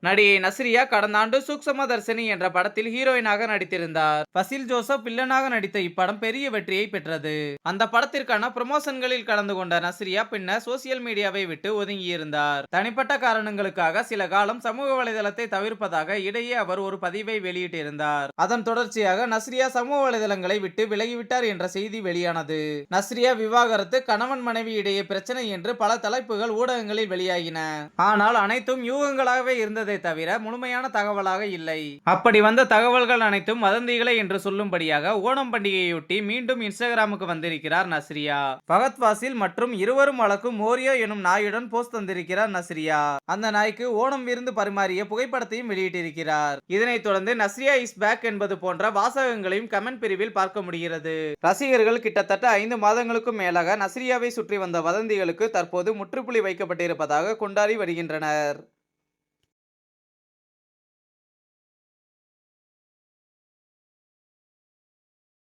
நடிகை நஸ்ரியா கடந்த ஆண்டு சூக்ஷ்மதர்ஷினி என்ற படத்தில் ஹீரோயினாக நடித்திருந்தார். பசில் ஜோசப் வில்லனாக நடித்த இப்படம் பெரிய வெற்றியை பெற்றது. அந்த படத்திற்கான ப்ரமோஷன்களில் கலந்து கொண்ட நஸ்ரியா பின்னர் சோசியல் மீடியாவை விட்டு ஒதுங்கியிருந்தார். தனிப்பட்ட காரணங்களுக்காக சில காலம் சமூக வலைதளத்தை தவிர்ப்பதாக இடையே அவர் ஒரு பதிவை வெளியிட்டிருந்தார். அதன் தொடர்ச்சியாக நஸ்ரியா சமூக வலைதளங்களை விட்டு விலகிவிட்டார் என்ற செய்தி வெளியானது. நஸ்ரியா விவாகரத்து, கணவன் மனைவி இடையே பிரச்சனை என்று பல தலைப்புகள் ஊடகங்களில் வெளியாகின. ஆனால் அனைத்தும் யூகங்களாகவே இருந்ததை தவிர முழுமையான தகவலாக இல்லை. அப்படி வந்த தகவல்கள் அனைத்தும் வதந்திகளே என்று சொல்லும்படியாக ஓணம் பண்டிகையொட்டி மீண்டும் இன்ஸ்டாகிராமுக்கு வந்திருக்கிறார் நஸ்ரியா. ஃபகத் ஃபாசில் மற்றும் இருவரும் வளர்க்கும் மோரியோ எனும் நாயுடன் போஸ்ட் தந்திருக்கிறார் நஸ்ரியா. அந்த நாய்க்கு ஓணம் விருந்து பரிமாறிய புகைப்படத்தையும் வெளியிட்டிருக்கிறார். இதனைத் தொடர்ந்து நஸ்ரியா இஸ் பேக் என்பது போன்ற வாசகங்களையும் கமெண்ட் பிரிவில் பார்க்க முடிகிறது. ரசிகர்கள் கிட்டத்தட்ட 5 மாதங்களுக்கும் மேலாக நஸ்ரியாவை சுற்றி வந்த வதந்திகளுக்கு தற்போது முற்றுப்புள்ளி வைக்கப்பட்டிருப்பதாக கொண்டாடி வருகின்றனர்.